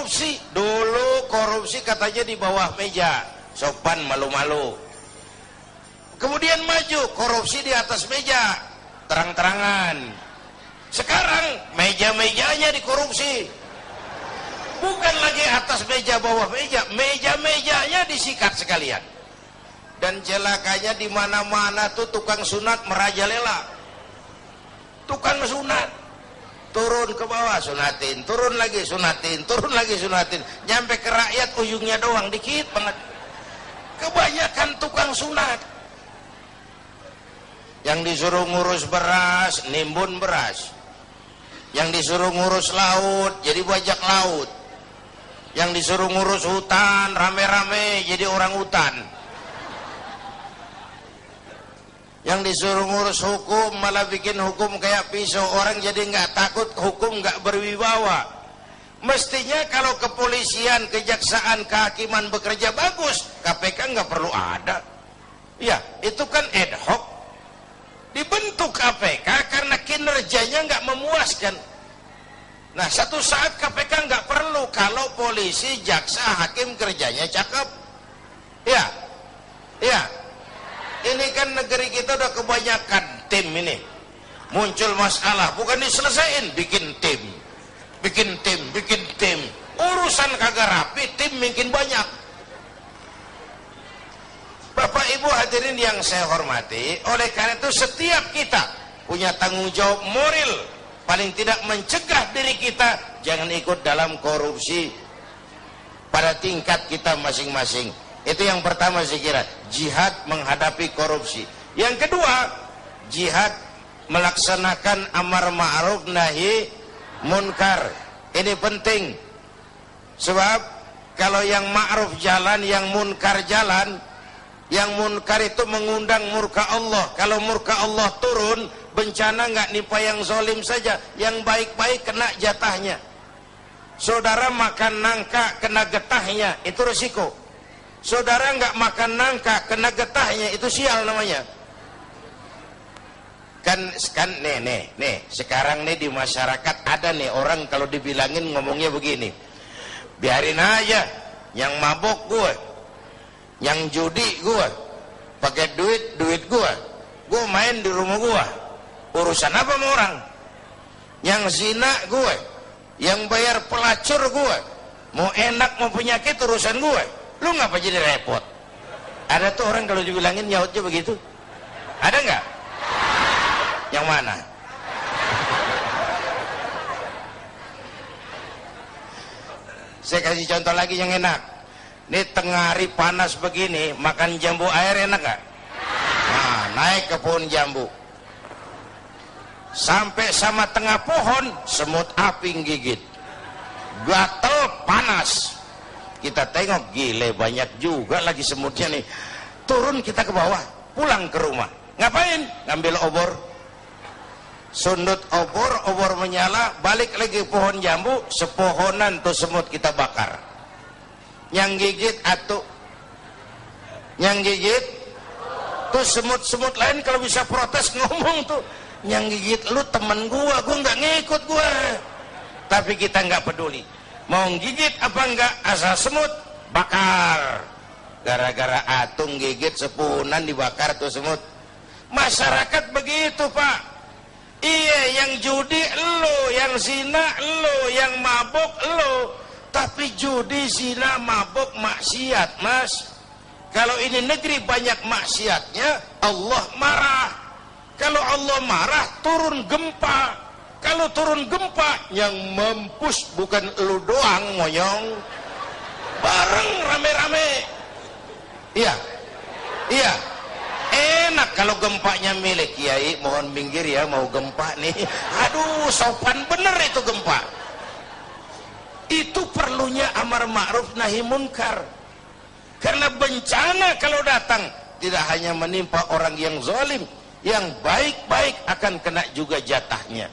korupsi. Dulu korupsi katanya di bawah meja, sopan malu-malu. Kemudian maju, korupsi di atas meja, terang-terangan. Sekarang meja-mejanya dikorupsi. Bukan lagi atas meja, bawah meja, meja-mejanya disikat sekalian. Dan celakanya di mana-mana tuh tukang sunat merajalela. Tukang sunat turun ke bawah sunatin, turun lagi sunatin, turun lagi sunatin, nyampe ke rakyat ujungnya doang dikit banget. Kebanyakan tukang sunat. Yang disuruh ngurus beras, nimbun beras. Yang disuruh ngurus laut, jadi bajak laut. Yang disuruh ngurus hutan, rame-rame jadi orang hutan. Yang disuruh ngurus hukum malah bikin hukum kayak pisau. Orang jadi nggak takut, hukum nggak berwibawa. Mestinya kalau kepolisian, kejaksaan, kehakiman bekerja bagus, KPK nggak perlu ada. Ya, itu kan ad hoc. Dibentuk KPK karena kinerjanya nggak memuaskan. Nah, satu saat KPK nggak perlu kalau polisi, jaksa, hakim kerjanya cakep. Ya, ya. Ini kan negeri kita udah kebanyakan tim ini. Muncul masalah, bukan diselesain, bikin tim. Bikin tim, bikin tim. Urusan kagak rapi, tim makin banyak. Bapak Ibu hadirin yang saya hormati, oleh karena itu setiap kita punya tanggung jawab moral, paling tidak mencegah diri kita jangan ikut dalam korupsi pada tingkat kita masing-masing. Itu yang pertama saya kira, jihad menghadapi korupsi. Yang kedua, jihad melaksanakan amar ma'ruf nahi munkar. Ini penting. Sebab kalau yang ma'ruf jalan, yang munkar jalan, yang munkar itu mengundang murka Allah. Kalau murka Allah turun, bencana nggak nimpa yang zalim saja, yang baik-baik kena jatahnya. Saudara makan nangka kena getahnya, itu resiko. Saudara nggak makan nangka kena getahnya, itu sial namanya. Kan nih sekarang nih di masyarakat ada nih orang kalau dibilangin ngomongnya begini, biarin aja, yang mabok gue, yang judi gue, pakai duit gue main di rumah gue, urusan apa sama orang? Yang zina gue, yang bayar pelacur gue, mau enak mau penyakit urusan gue. Lu ngapa jadi repot? Ada tuh orang kalau dibilangin nyautnya begitu. Ada nggak? Yang mana? Saya kasih contoh lagi yang enak. Ini tengah hari panas begini, makan jambu air enak nggak? Nah, naik ke pohon jambu. Sampai sama tengah pohon, semut api gigit. Gatel, panas. Kita tengok, gile banyak juga lagi semutnya nih. Turun kita ke bawah, pulang ke rumah. Ngapain? Ngambil obor. Sundut obor menyala, balik lagi pohon jambu, sepohonan tuh semut kita bakar. Yang gigit atuh. Yang gigit tuh semut-semut lain kalau bisa protes ngomong tuh. Yang gigit lu temen gua nggak ngikut gua. Tapi kita nggak peduli. Mau gigit apa enggak, asal semut bakar. Gara-gara atung gigit sepunan dibakar tuh semut. Masyarakat begitu Pak. Iya, yang judi lo, yang zina lo, yang mabuk lo. Tapi judi, zina, mabuk, maksiat Mas. Kalau ini negeri banyak maksiatnya, Allah marah. Kalau Allah marah, turun gempa. Kalau turun gempa, yang mampus bukan lu doang ngonyong, bareng rame-rame. Iya, iya. Enak kalau gempanya milik Kiai, mohon minggir ya, mau gempa nih. Aduh, sopan bener itu gempa. Itu perlunya amar ma'ruf nahi munkar. Karena bencana kalau datang tidak hanya menimpa orang yang zalim, yang baik-baik akan kena juga jatahnya.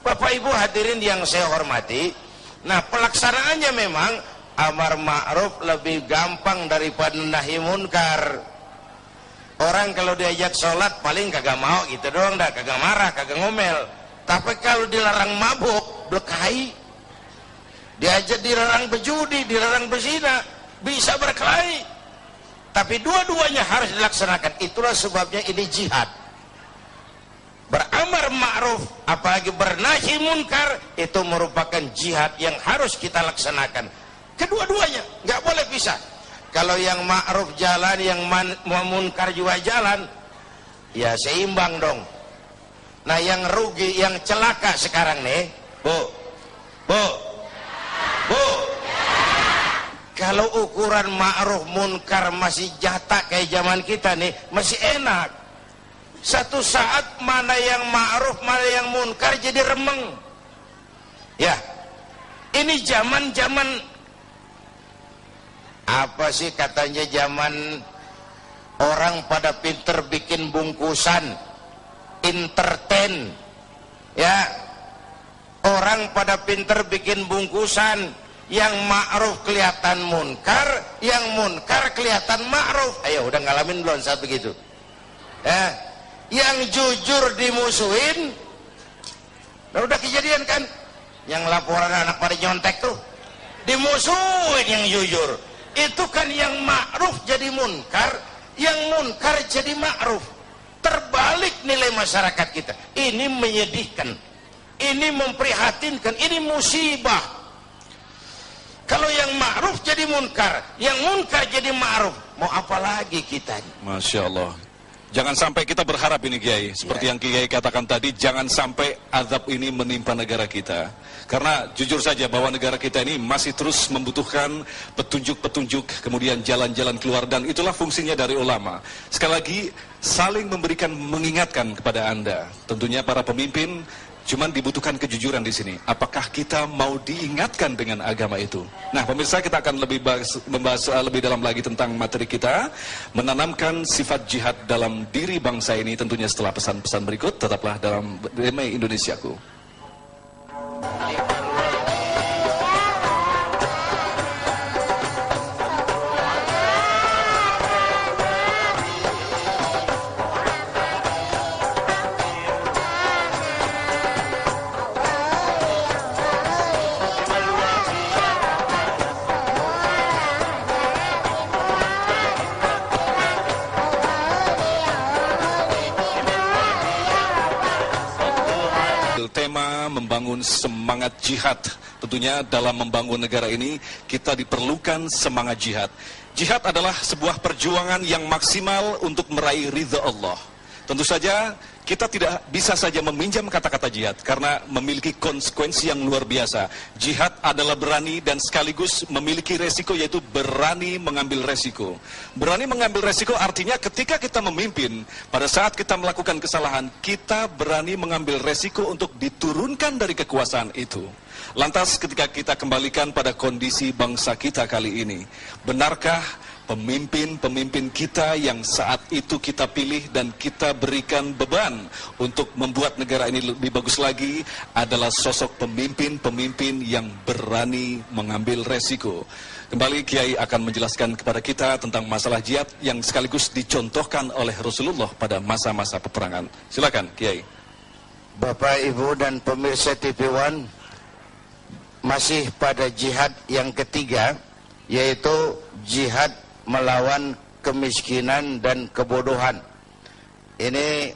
Bapak Ibu hadirin yang saya hormati, nah pelaksanaannya memang amar ma'ruf lebih gampang daripada nahi munkar. Orang kalau diajak sholat paling kagak mau gitu doang, dah kagak marah, kagak ngomel. Tapi kalau dilarang mabuk, blekai. diajak dilarang berjudi, dilarang berzina, bisa berkelahi, tapi dua-duanya harus dilaksanakan. Itulah sebabnya ini jihad. Beramar ma'ruf apalagi bernahi munkar itu merupakan jihad yang harus kita laksanakan. Kedua-duanya nggak boleh pisah. Kalau yang ma'ruf jalan, yang munkar juga jalan, ya seimbang dong. Nah, yang rugi, yang celaka sekarang nih, Bu, kalau ukuran ma'ruf munkar masih jatah kayak zaman kita nih, masih enak. Satu saat mana yang ma'ruf, mana yang munkar jadi remeng. Ya, ini zaman apa sih katanya, zaman orang pada pinter bikin bungkusan, entertain. Ya, orang pada pinter bikin bungkusan, yang ma'ruf kelihatan munkar, yang munkar kelihatan ma'ruf. Ayo udah ngalamin belum saat begitu? Yang jujur dimusuhin. Nah, udah kejadian kan? Yang laporan anak pada nyontek tuh dimusuhin yang jujur. Itu kan yang ma'ruf jadi munkar, yang munkar jadi ma'ruf. Terbalik nilai masyarakat kita. Ini menyedihkan, ini memprihatinkan, ini musibah. Kalau yang ma'ruf jadi munkar, yang munkar jadi ma'ruf, mau apa lagi kita? Masya Allah. Jangan sampai kita berharap ini Kiai, seperti yang Kiai katakan tadi, jangan sampai azab ini menimpa negara kita. Karena jujur saja bahwa negara kita ini masih terus membutuhkan petunjuk-petunjuk, kemudian jalan-jalan keluar, dan itulah fungsinya dari ulama. Sekali lagi, saling memberikan, mengingatkan kepada Anda. Tentunya para pemimpin, cuman dibutuhkan kejujuran di sini. Apakah kita mau diingatkan dengan agama itu? Nah, pemirsa, kita akan membahas lebih dalam lagi tentang materi kita, menanamkan sifat jihad dalam diri bangsa ini. Tentunya setelah pesan-pesan berikut, tetaplah dalam Damai Indonesiaku. Tema membangun semangat jihad. Tentunya dalam membangun negara ini kita diperlukan semangat jihad. Jihad adalah sebuah perjuangan yang maksimal untuk meraih ridha Allah. Tentu saja kita tidak bisa saja meminjam kata-kata jihad karena memiliki konsekuensi yang luar biasa. Jihad adalah berani dan sekaligus memiliki resiko, yaitu berani mengambil resiko. Berani mengambil resiko artinya ketika kita memimpin, pada saat kita melakukan kesalahan, kita berani mengambil resiko untuk diturunkan dari kekuasaan itu. Lantas ketika kita kembalikan pada kondisi bangsa kita kali ini, benarkah pemimpin-pemimpin kita yang saat itu kita pilih dan kita berikan beban untuk membuat negara ini lebih bagus lagi adalah sosok pemimpin-pemimpin yang berani mengambil resiko? Kembali Kiai akan menjelaskan kepada kita tentang masalah jihad yang sekaligus dicontohkan oleh Rasulullah pada masa-masa peperangan. Silakan Kiai. Bapak, Ibu, dan pemirsa TV One, masih pada jihad yang ketiga, yaitu jihad melawan kemiskinan dan kebodohan. Ini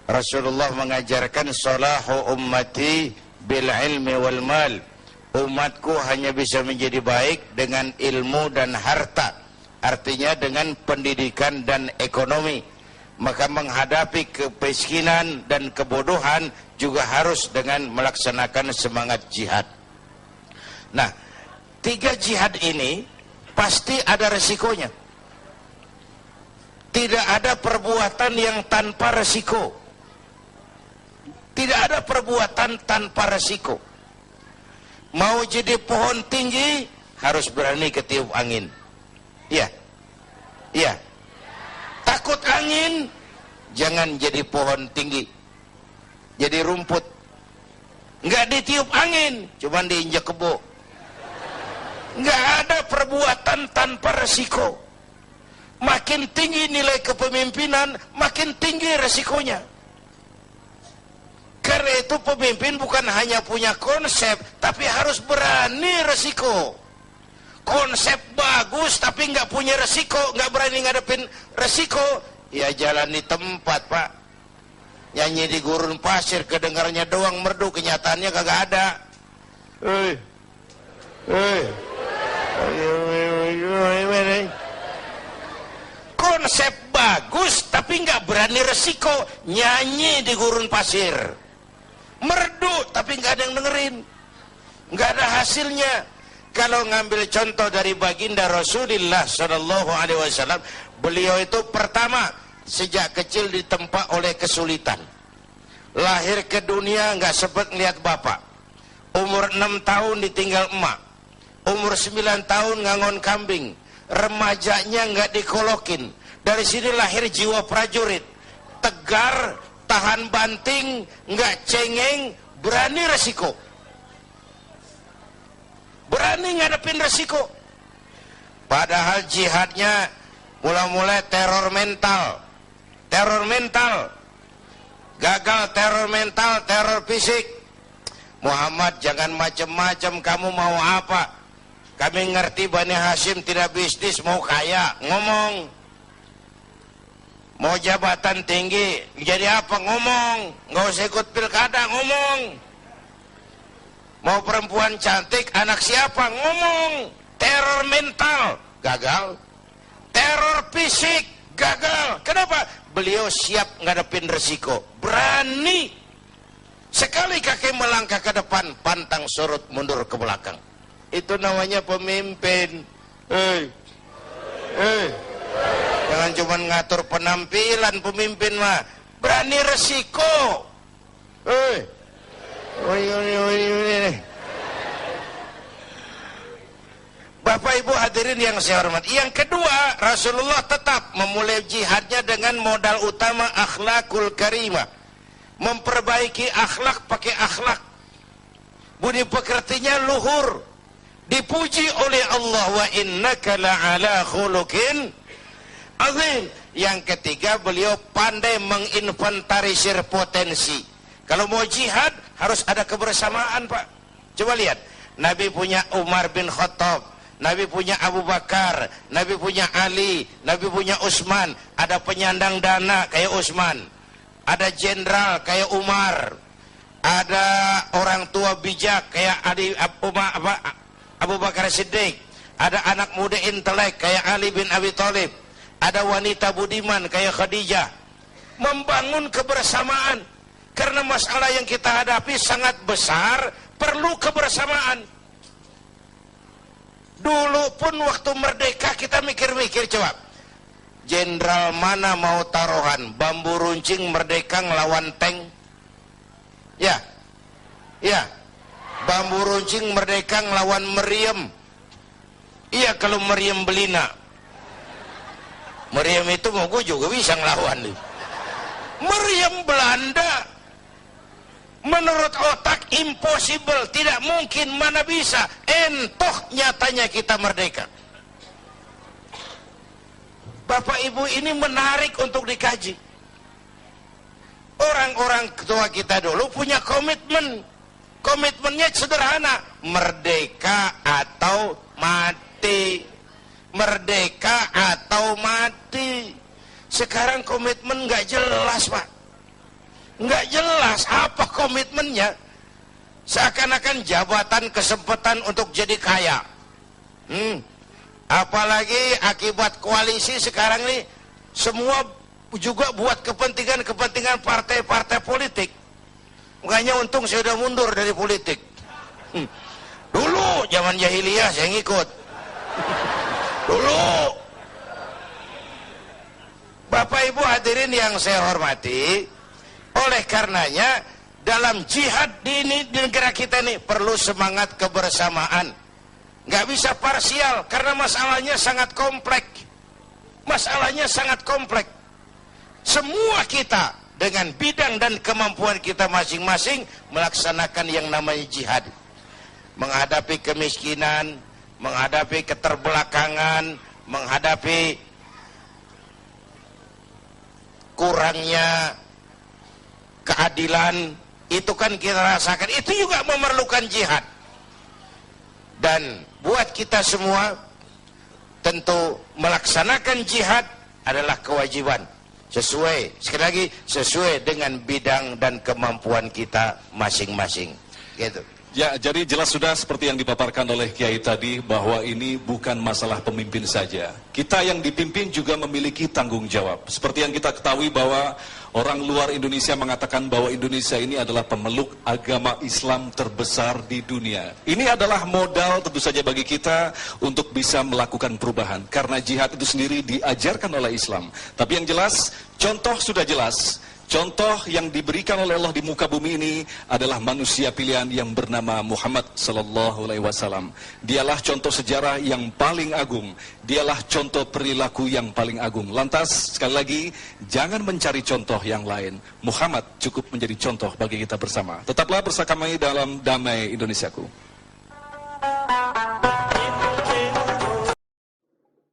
Rasulullah mengajarkan salahu ummati bil ilmi wal mal. Umatku hanya bisa menjadi baik dengan ilmu dan harta. Artinya dengan pendidikan dan ekonomi. Maka menghadapi kemiskinan dan kebodohan juga harus dengan melaksanakan semangat jihad. Nah, tiga jihad ini pasti ada resikonya. Tidak ada perbuatan yang tanpa resiko. Tidak ada perbuatan tanpa resiko. Mau jadi pohon tinggi harus berani ketiup angin. Iya. Iya. Takut angin, jangan jadi pohon tinggi. Jadi rumput. Enggak ditiup angin, cuman diinjak kebo. Nggak ada perbuatan tanpa resiko. Makin tinggi nilai kepemimpinan, makin tinggi resikonya. Karena itu pemimpin bukan hanya punya konsep, tapi harus berani resiko. Konsep bagus tapi nggak punya resiko, nggak berani ngadepin resiko, ya jalan di tempat, Pak. Nyanyi di gurun pasir, kedengarannya doang merdu, kenyataannya kagak ada. Konsep bagus tapi nggak berani resiko, nyanyi di gurun pasir, merdu tapi nggak ada yang dengerin, nggak ada hasilnya. Kalau ngambil contoh dari baginda Rasulullah Sallallahu Alaihi Wasallam, beliau itu pertama sejak kecil ditempa oleh kesulitan. Lahir ke dunia nggak sempat ngeliat bapak. Umur 6 tahun ditinggal emak. Umur 9 tahun ngangon kambing. Remajanya nggak dikolokin. Dari sini lahir jiwa prajurit. Tegar, tahan banting, nggak cengeng, berani resiko. Berani ngadepin resiko. Padahal jihadnya mula-mula teror mental. Teror mental. Gagal teror mental, teror fisik. Muhammad, jangan macam-macam, kamu mau apa? Kami ngerti Bani Hashim tidak bisnis, mau kaya, ngomong. Mau jabatan tinggi, jadi apa? Ngomong. Nggak usah ikut pilkada, ngomong. Mau perempuan cantik, anak siapa? Ngomong. Teror mental, gagal. Teror fisik, gagal. Kenapa? Beliau siap ngadepin resiko. Berani. Sekali kaki melangkah ke depan, pantang surut mundur ke belakang. Itu namanya pemimpin. Jangan cuma ngatur penampilan pemimpin mah. Berani resiko. Bapak Ibu hadirin yang saya hormati. Yang kedua, Rasulullah tetap memulai jihadnya dengan modal utama akhlakul karimah. Memperbaiki akhlak pakai akhlak. Budi pekertinya luhur. Dipuji oleh Allah, wa innaka la'ala khuluqin azim. Yang ketiga, beliau pandai menginventarisir potensi. Kalau mau jihad harus ada kebersamaan, Pak. Coba lihat, Nabi punya Umar bin Khattab, Nabi punya Abu Bakar, Nabi punya Ali, Nabi punya Utsman. Ada penyandang dana kayak Utsman, ada jenderal kayak Umar, ada orang tua bijak kayak Abu Bakar Siddiq, ada anak muda intelek kayak Ali bin Abi Thalib, ada wanita budiman kayak Khadijah. Membangun kebersamaan, karena masalah yang kita hadapi sangat besar, perlu kebersamaan. Dulu pun waktu merdeka kita mikir-mikir, coba jenderal mana mau taruhan, bambu runcing merdeka ngelawan tank? Ya, ya, bambu runcing merdeka ngelawan meriam. Iya, kalau meriam Belina, meriam itu mau gue juga bisa ngelawan. Meriam Belanda menurut otak impossible, tidak mungkin, mana bisa. Entoh nyatanya kita merdeka. Bapak Ibu, ini menarik untuk dikaji. Orang-orang tua kita dulu punya komitmen. Komitmennya sederhana, merdeka atau mati. Merdeka atau mati. Sekarang komitmen nggak jelas, Pak. Nggak jelas apa komitmennya. Seakan-akan jabatan, kesempatan untuk jadi kaya. Apalagi akibat koalisi sekarang ini, semua juga buat kepentingan partai-partai politik. Makanya untung saya udah mundur dari politik. Dulu zaman jahiliyah saya ngikut. Dulu. Bapak Ibu hadirin yang saya hormati, oleh karenanya dalam jihad di negara kita ini perlu semangat kebersamaan. Nggak bisa parsial, karena masalahnya sangat kompleks. Masalahnya sangat kompleks. Semua kita dengan bidang dan kemampuan kita masing-masing melaksanakan yang namanya jihad. Menghadapi kemiskinan, menghadapi keterbelakangan, menghadapi kurangnya keadilan, itu kan kita rasakan, itu juga memerlukan jihad. Dan buat kita semua tentu melaksanakan jihad adalah kewajiban, sesuai, sekali lagi, sesuai dengan bidang dan kemampuan kita masing-masing, gitu. Ya, jadi jelas sudah seperti yang dipaparkan oleh Kiai tadi, bahwa ini bukan masalah pemimpin saja. Kita yang dipimpin juga memiliki tanggung jawab. Seperti yang kita ketahui bahwa orang luar Indonesia mengatakan bahwa Indonesia ini adalah pemeluk agama Islam terbesar di dunia. Ini adalah modal tentu saja bagi kita untuk bisa melakukan perubahan. Karena jihad itu sendiri diajarkan oleh Islam. Tapi yang jelas, contoh sudah jelas. Contoh yang diberikan oleh Allah di muka bumi ini adalah manusia pilihan yang bernama Muhammad sallallahu alaihi wasallam. Dialah contoh sejarah yang paling agung. Dialah contoh perilaku yang paling agung. Lantas sekali lagi, jangan mencari contoh yang lain. Muhammad cukup menjadi contoh bagi kita bersama. Tetaplah bersama kami dalam Damai Indonesiaku.